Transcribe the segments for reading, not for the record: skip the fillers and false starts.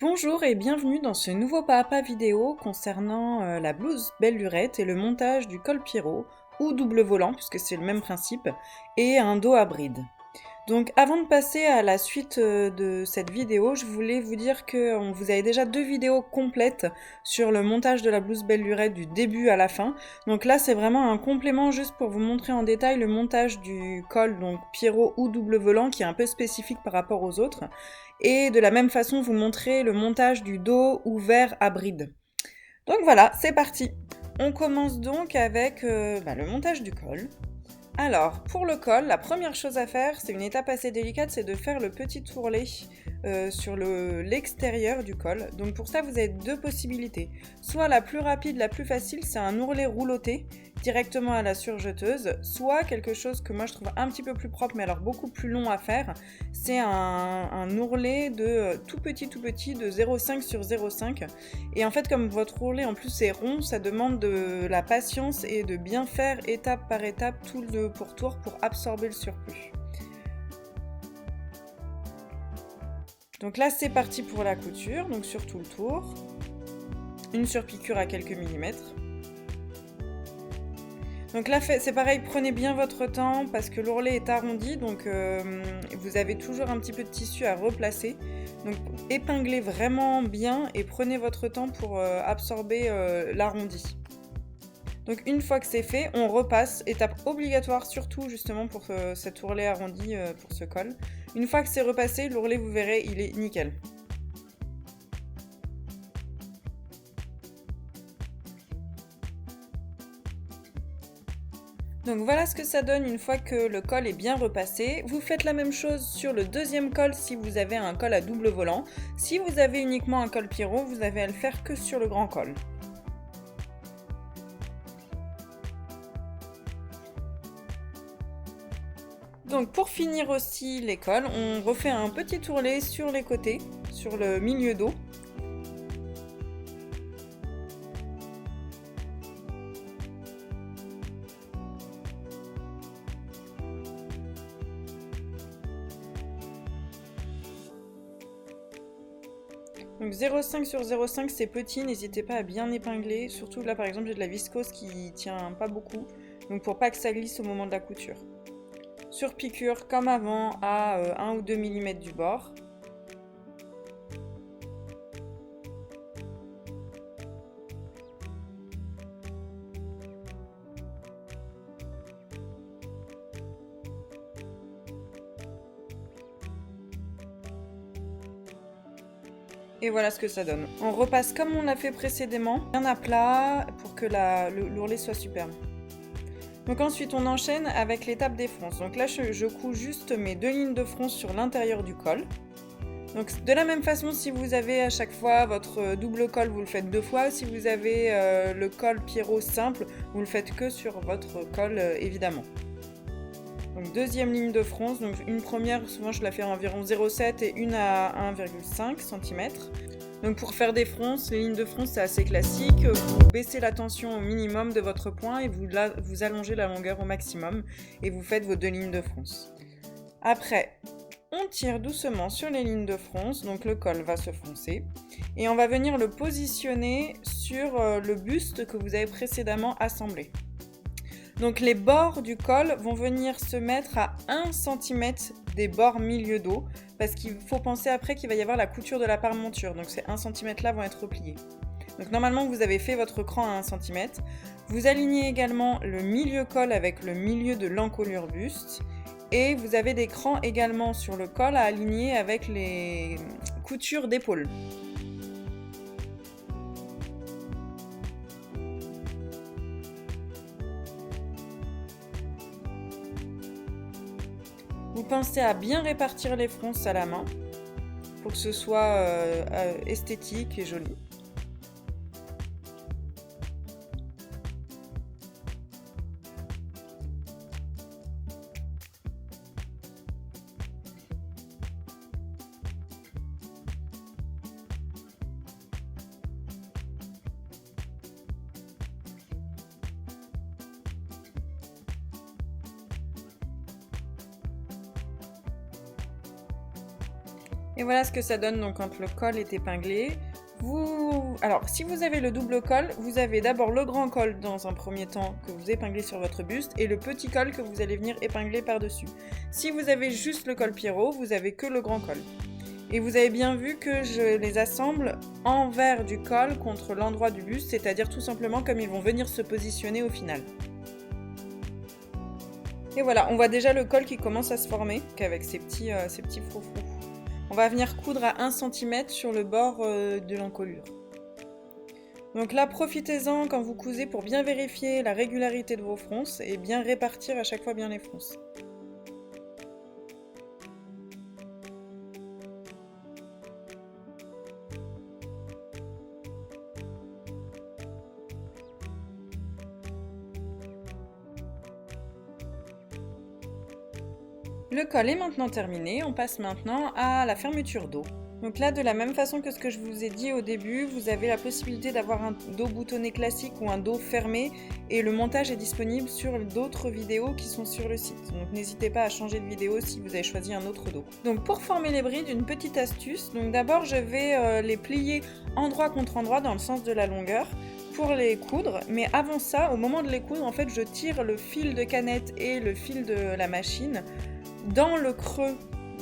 Bonjour et bienvenue dans ce nouveau pas vidéo concernant la blouse belle lurette et le montage du col Pierrot ou double volant puisque c'est le même principe et un dos à bride. Donc avant de passer à la suite de cette vidéo, je voulais vous dire que vous avez déjà 2 vidéos complètes sur le montage de la blouse belle lurette du début à la fin. Donc là c'est vraiment un complément juste pour vous montrer en détail le montage du col donc Pierrot ou double volant qui est un peu spécifique par rapport aux autres. Et de la même façon vous montrer le montage du dos ouvert à bride. Donc voilà, c'est parti. On commence donc avec le montage du col. Alors, pour le col, la première chose à faire, c'est une étape assez délicate, c'est de faire le petit ourlet sur l'extérieur du col. Donc pour ça, vous avez 2 possibilités. Soit la plus rapide, la plus facile, c'est un ourlet rouloté directement à la surjeteuse. Soit quelque chose que moi je trouve un petit peu plus propre, mais alors beaucoup plus long à faire, c'est un ourlet de tout petit de 0,5 sur 0,5. Et en fait, comme votre ourlet en plus est rond, ça demande de la patience et de bien faire étape par étape tout le pourtour pour absorber le surplus. Donc là, c'est parti pour la couture, donc sur tout le tour. Une surpiqûre à quelques millimètres. Donc là, c'est pareil, prenez bien votre temps parce que l'ourlet est arrondi, donc vous avez toujours un petit peu de tissu à replacer. Donc épinglez vraiment bien et prenez votre temps pour absorber l'arrondi. Donc une fois que c'est fait, on repasse, étape obligatoire surtout justement pour cet ourlet arrondi, pour ce col. Une fois que c'est repassé, l'ourlet vous verrez, il est nickel. Donc voilà ce que ça donne une fois que le col est bien repassé. Vous faites la même chose sur le deuxième col si vous avez un col à double volant. Si vous avez uniquement un col Pierrot, vous avez à le faire que sur le grand col. Donc pour finir aussi les cols, on refait un petit ourlet sur les côtés, sur le milieu dos. Donc 0,5 sur 0,5 c'est petit, n'hésitez pas à bien épingler, surtout là par exemple j'ai de la viscose qui tient pas beaucoup, donc pour pas que ça glisse au moment de la couture. Sur piqûre comme avant à 1 ou 2 mm du bord. Et voilà ce que ça donne. On repasse comme on l'a fait précédemment, bien à plat pour que l'ourlet soit superbe. Donc ensuite on enchaîne avec l'étape des fronces. Donc là je couds juste mes 2 lignes de fronce sur l'intérieur du col. Donc de la même façon, si vous avez à chaque fois votre double col, vous le faites 2 fois. Si vous avez le col Pierrot simple, vous le faites que sur votre col évidemment. Donc deuxième ligne de fronce, donc une première, souvent je la fais à environ 0,7 et une à 1,5 cm. Donc pour faire des fronces, les lignes de fronce c'est assez classique, vous baissez la tension au minimum de votre point et vous allongez la longueur au maximum et vous faites vos 2 lignes de fronce. Après, on tire doucement sur les lignes de fronce, donc le col va se froncer et on va venir le positionner sur le buste que vous avez précédemment assemblé. Donc les bords du col vont venir se mettre à 1 cm des bords milieu dos parce qu'il faut penser après qu'il va y avoir la couture de la paremonture. Donc ces 1 cm là vont être repliés. Donc normalement vous avez fait votre cran à 1 cm. Vous alignez également le milieu col avec le milieu de l'encolure buste. Et vous avez des crans également sur le col à aligner avec les coutures d'épaule. Vous pensez à bien répartir les fronces à la main pour que ce soit esthétique et joli. Et voilà ce que ça donne donc quand le col est épinglé. Alors, si vous avez le double col, vous avez d'abord le grand col dans un premier temps que vous épinglez sur votre buste et le petit col que vous allez venir épingler par-dessus. Si vous avez juste le col Pierrot, vous avez que le grand col. Et vous avez bien vu que je les assemble envers du col contre l'endroit du buste, c'est-à-dire tout simplement comme ils vont venir se positionner au final. Et voilà, on voit déjà le col qui commence à se former, qu'avec ces petits froufrous. On va venir coudre à 1 cm sur le bord de l'encolure. Donc là, profitez-en quand vous cousez pour bien vérifier la régularité de vos fronces et bien répartir à chaque fois bien les fronces. Le col est maintenant terminé, on passe maintenant à la fermeture dos. Donc là, de la même façon que ce que je vous ai dit au début, vous avez la possibilité d'avoir un dos boutonné classique ou un dos fermé et le montage est disponible sur d'autres vidéos qui sont sur le site. Donc n'hésitez pas à changer de vidéo si vous avez choisi un autre dos. Donc pour former les brides, une petite astuce. Donc d'abord, je vais les plier endroit contre endroit dans le sens de la longueur pour les coudre, mais avant ça, au moment de les coudre, en fait, je tire le fil de canette et le fil de la machine dans le creux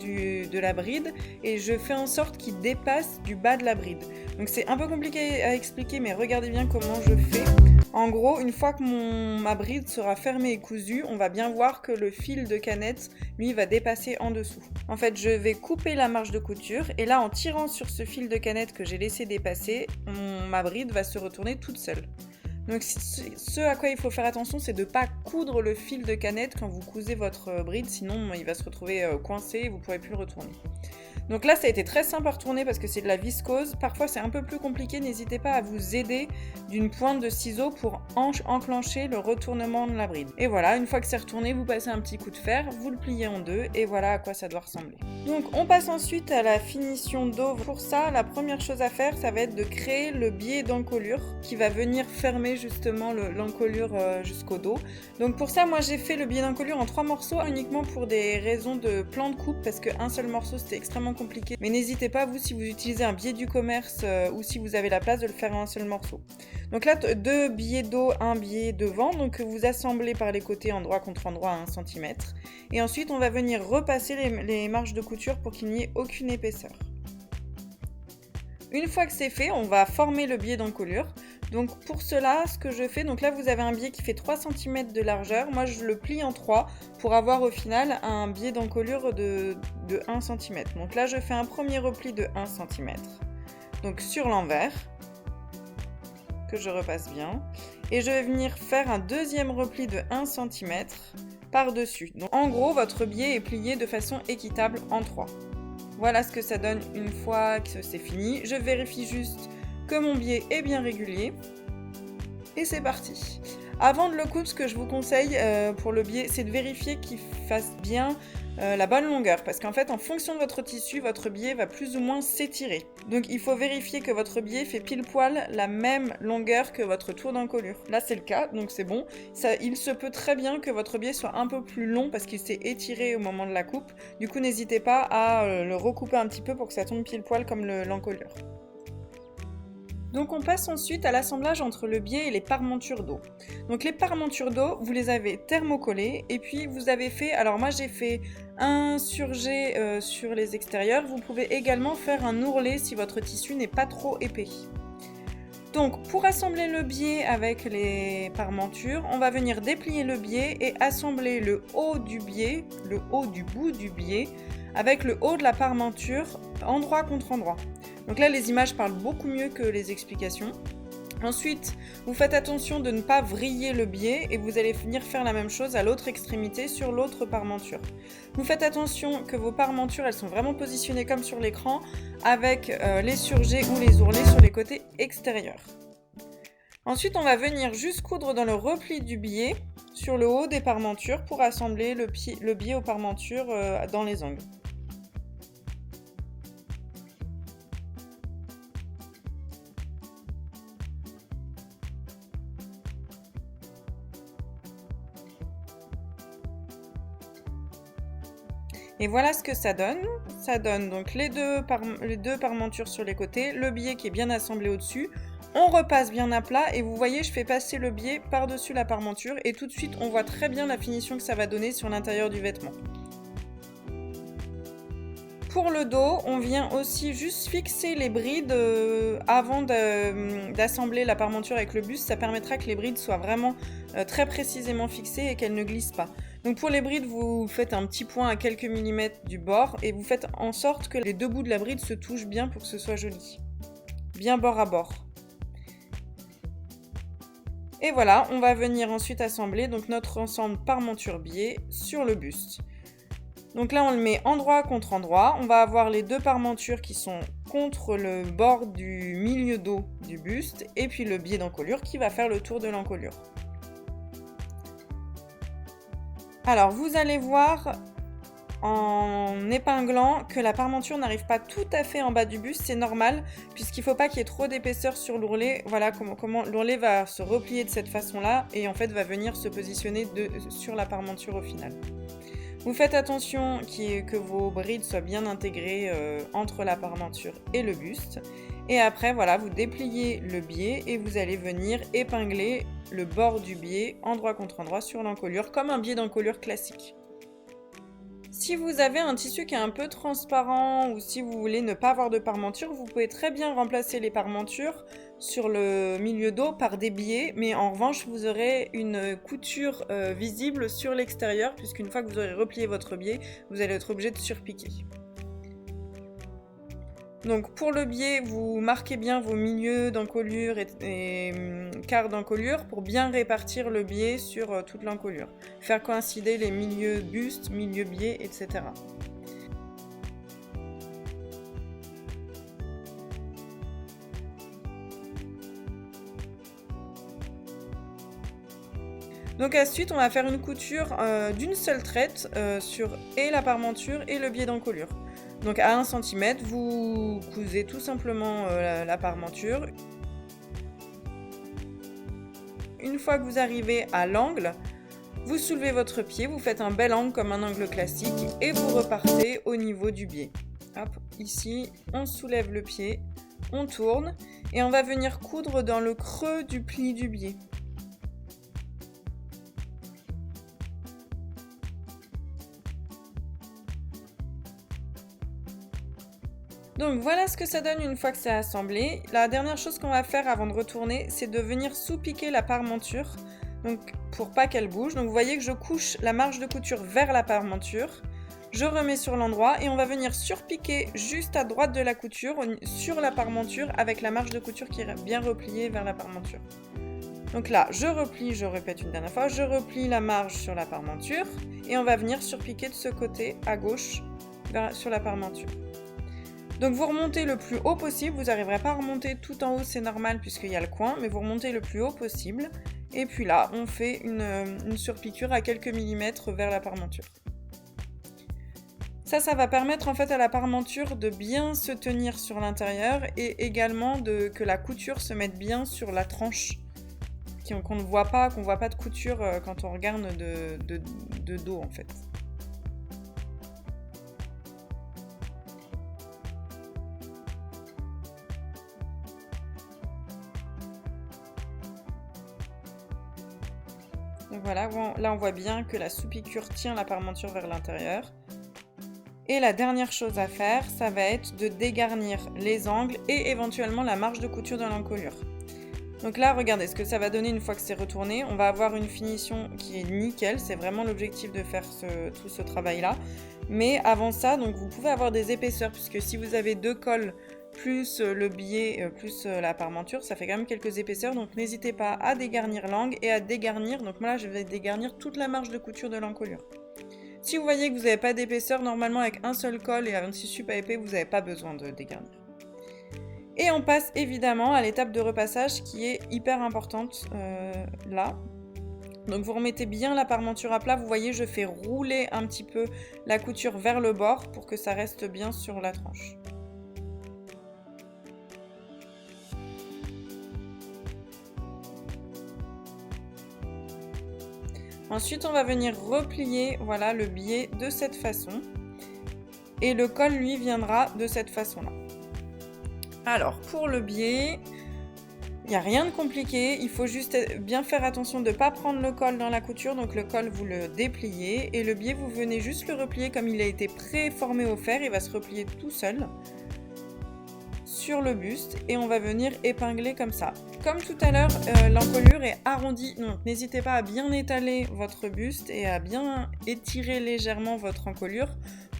de la bride et je fais en sorte qu'il dépasse du bas de la bride. Donc c'est un peu compliqué à expliquer, mais regardez bien comment je fais. En gros, une fois que ma bride sera fermée et cousue, on va bien voir que le fil de canette, lui, va dépasser en dessous. En fait, je vais couper la marge de couture et là, en tirant sur ce fil de canette que j'ai laissé dépasser, ma bride va se retourner toute seule. Donc ce à quoi il faut faire attention, c'est de ne pas coudre le fil de canette quand vous cousez votre bride, sinon il va se retrouver coincé et vous ne pourrez plus le retourner. Donc là, ça a été très simple à retourner parce que c'est de la viscose. Parfois, c'est un peu plus compliqué. N'hésitez pas à vous aider d'une pointe de ciseau pour enclencher le retournement de la bride. Et voilà, une fois que c'est retourné, vous passez un petit coup de fer, vous le pliez en deux et voilà à quoi ça doit ressembler. Donc, on passe ensuite à la finition dos. Pour ça, la première chose à faire, ça va être de créer le biais d'encolure qui va venir fermer justement l'encolure jusqu'au dos. Donc pour ça, moi, j'ai fait le biais d'encolure en 3 morceaux uniquement pour des raisons de plan de coupe parce qu'un seul morceau, c'était extrêmement compliqué. Mais n'hésitez pas, vous, si vous utilisez un biais du commerce ou si vous avez la place, de le faire en un seul morceau. Donc là, 2 biais dos, 1 biais devant. Donc vous assemblez par les côtés endroit contre endroit à 1 cm. Et ensuite, on va venir repasser les marges de couture pour qu'il n'y ait aucune épaisseur. Une fois que c'est fait, on va former le biais d'encolure. Donc pour cela, ce que je fais, donc là vous avez un biais qui fait 3 cm de largeur. Moi je le plie en 3 pour avoir au final un biais d'encolure de 1 cm. Donc là je fais un premier repli de 1 cm. Donc sur l'envers, que je repasse bien. Et je vais venir faire un deuxième repli de 1 cm par-dessus. Donc en gros, votre biais est plié de façon équitable en 3. Voilà ce que ça donne une fois que c'est fini. Je vérifie juste que mon biais est bien régulier. Et c'est parti. Avant de le coudre, ce que je vous conseille pour le biais, c'est de vérifier qu'il fasse bien la bonne longueur. Parce qu'en fait, en fonction de votre tissu, votre biais va plus ou moins s'étirer. Donc il faut vérifier que votre biais fait pile poil la même longueur que votre tour d'encolure. Là, c'est le cas, donc c'est bon. Il se peut très bien que votre biais soit un peu plus long parce qu'il s'est étiré au moment de la coupe. Du coup, n'hésitez pas à le recouper un petit peu pour que ça tombe pile poil comme l'encolure. Donc on passe ensuite à l'assemblage entre le biais et les parementures dos. Donc les parementures dos, vous les avez thermocollées et puis vous avez fait, alors moi j'ai fait un surjet sur les extérieurs, vous pouvez également faire un ourlet si votre tissu n'est pas trop épais. Donc pour assembler le biais avec les parementures, on va venir déplier le biais et assembler le haut du biais, le haut du bout du biais, avec le haut de la parementure endroit contre endroit. Donc là, les images parlent beaucoup mieux que les explications. Ensuite, vous faites attention de ne pas vriller le biais et vous allez venir faire la même chose à l'autre extrémité sur l'autre parementure. Vous faites attention que vos parementures, elles sont vraiment positionnées comme sur l'écran avec les surjets ou les ourlets sur les côtés extérieurs. Ensuite, on va venir juste coudre dans le repli du biais sur le haut des parementures pour assembler le biais aux parementures dans les angles. Et voilà ce que ça donne. ça donne donc les deux parmentures sur les côtés, le biais qui est bien assemblé au-dessus. On repasse bien à plat et vous voyez, je fais passer le biais par-dessus la parmenture et tout de suite, on voit très bien la finition que ça va donner sur l'intérieur du vêtement. Pour le dos, on vient aussi juste fixer les brides avant d'assembler la parmenture avec le buste. Ça permettra que les brides soient vraiment très précisément fixées et qu'elles ne glissent pas. Donc pour les brides, vous faites un petit point à quelques millimètres du bord et vous faites en sorte que les deux bouts de la bride se touchent bien pour que ce soit joli. Bien bord à bord. Et voilà, on va venir ensuite assembler donc notre ensemble parmenture-biais sur le buste. Donc là, on le met endroit contre endroit. On va avoir les deux parmentures qui sont contre le bord du milieu dos du buste et puis le biais d'encolure qui va faire le tour de l'encolure. Alors, vous allez voir en épinglant que la parmenture n'arrive pas tout à fait en bas du buste, c'est normal puisqu'il ne faut pas qu'il y ait trop d'épaisseur sur l'ourlet. Voilà comment l'ourlet va se replier de cette façon-là et en fait va venir se positionner sur la parmenture au final. Vous faites attention que vos brides soient bien intégrées entre la parmenture et le buste. Et après, voilà, vous dépliez le biais et vous allez venir épingler le bord du biais endroit contre endroit sur l'encolure, comme un biais d'encolure classique. Si vous avez un tissu qui est un peu transparent ou si vous voulez ne pas avoir de parmenture, vous pouvez très bien remplacer les parmentures sur le milieu dos par des biais, mais en revanche vous aurez une couture visible sur l'extérieur puisqu'une fois que vous aurez replié votre biais, vous allez être obligé de surpiquer. Donc pour le biais, vous marquez bien vos milieux d'encolure et quarts d'encolure pour bien répartir le biais sur toute l'encolure. Faire coïncider les milieux buste, milieu biais, etc. Donc ensuite, on va faire une couture d'une seule traite sur et la parmenture et le biais d'encolure. Donc à 1 cm, vous cousez tout simplement la parmenture. Une fois que vous arrivez à l'angle, vous soulevez votre pied, vous faites un bel angle comme un angle classique et vous repartez au niveau du biais. Hop, ici, on soulève le pied, on tourne et on va venir coudre dans le creux du pli du biais. Donc voilà ce que ça donne une fois que c'est assemblé. La dernière chose qu'on va faire avant de retourner, c'est de venir sous-piquer la parmenture, donc pour pas qu'elle bouge. Donc vous voyez que je couche la marge de couture vers la parmenture, je remets sur l'endroit et on va venir surpiquer juste à droite de la couture sur la parmenture avec la marge de couture qui est bien repliée vers la parmenture. Donc là, je replie, je répète une dernière fois, je replie la marge sur la parmenture et on va venir surpiquer de ce côté à gauche sur la parmenture. Donc vous remontez le plus haut possible, vous n'arriverez pas à remonter tout en haut, c'est normal puisqu'il y a le coin, mais vous remontez le plus haut possible. Et puis là, on fait une surpiqûre à quelques millimètres vers la parmenture. Ça va permettre en fait à la parmenture de bien se tenir sur l'intérieur et également que la couture se mette bien sur la tranche, qu'on ne voit pas, qu'on voit pas de couture quand on regarde de dos en fait. Donc voilà, là on voit bien que la sous-piqûre tient la parmenture vers l'intérieur. Et la dernière chose à faire, ça va être de dégarnir les angles et éventuellement la marge de couture de l'encolure. Donc là, regardez ce que ça va donner une fois que c'est retourné. On va avoir une finition qui est nickel, c'est vraiment l'objectif de faire tout ce travail-là. Mais avant ça, donc vous pouvez avoir des épaisseurs, puisque si vous avez 2 cols plus le biais, plus la parmenture, ça fait quand même quelques épaisseurs. Donc n'hésitez pas à dégarnir l'angle et à dégarnir. Donc moi là, je vais dégarnir toute la marge de couture de l'encolure. Si vous voyez que vous n'avez pas d'épaisseur, normalement avec un seul col et un tissu pas épais, vous n'avez pas besoin de dégarnir. Et on passe évidemment à l'étape de repassage qui est hyper importante là. Donc vous remettez bien la parmenture à plat, vous voyez je fais rouler un petit peu la couture vers le bord pour que ça reste bien sur la tranche. Ensuite, on va venir replier voilà, le biais de cette façon. Et le col, lui, viendra de cette façon-là. Alors, pour le biais, il n'y a rien de compliqué. Il faut juste bien faire attention de ne pas prendre le col dans la couture. Donc le col, vous le dépliez. Et le biais, vous venez juste le replier comme il a été préformé au fer. Il va se replier tout seul sur le buste. Et on va venir épingler comme ça. Comme tout à l'heure, l'encolure est arrondie. Donc n'hésitez pas à bien étaler votre buste et à bien étirer légèrement votre encolure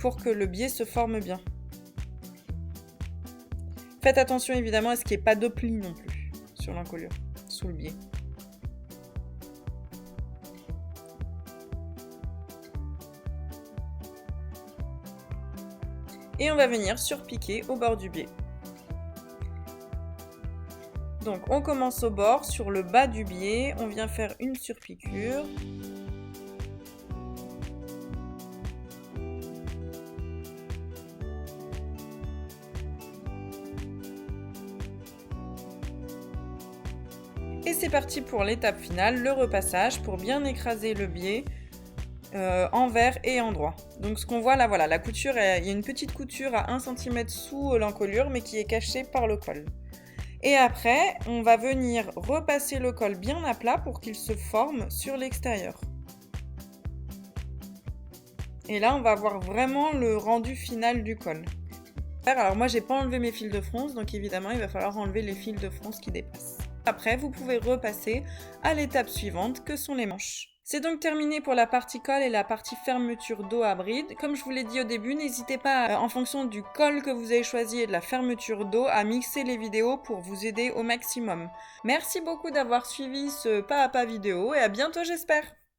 pour que le biais se forme bien. Faites attention évidemment à ce qu'il n'y ait pas de pli non plus sur l'encolure, sous le biais. Et on va venir surpiquer au bord du biais. Donc on commence au bord, sur le bas du biais, on vient faire une surpiqûre. Et c'est parti pour l'étape finale, le repassage pour bien écraser le biais envers et endroit. Donc ce qu'on voit là, voilà, la couture, il y a une petite couture à 1 cm sous l'encolure mais qui est cachée par le col. Et après, on va venir repasser le col bien à plat pour qu'il se forme sur l'extérieur. Et là, on va voir vraiment le rendu final du col. Alors moi, j'ai pas enlevé mes fils de fronce, donc évidemment, il va falloir enlever les fils de fronce qui dépassent. Après, vous pouvez repasser à l'étape suivante, que sont les manches. C'est donc terminé pour la partie col et la partie fermeture dos à bride. Comme je vous l'ai dit au début, n'hésitez pas, en fonction du col que vous avez choisi et de la fermeture dos, à mixer les vidéos pour vous aider au maximum. Merci beaucoup d'avoir suivi ce pas à pas vidéo et à bientôt j'espère.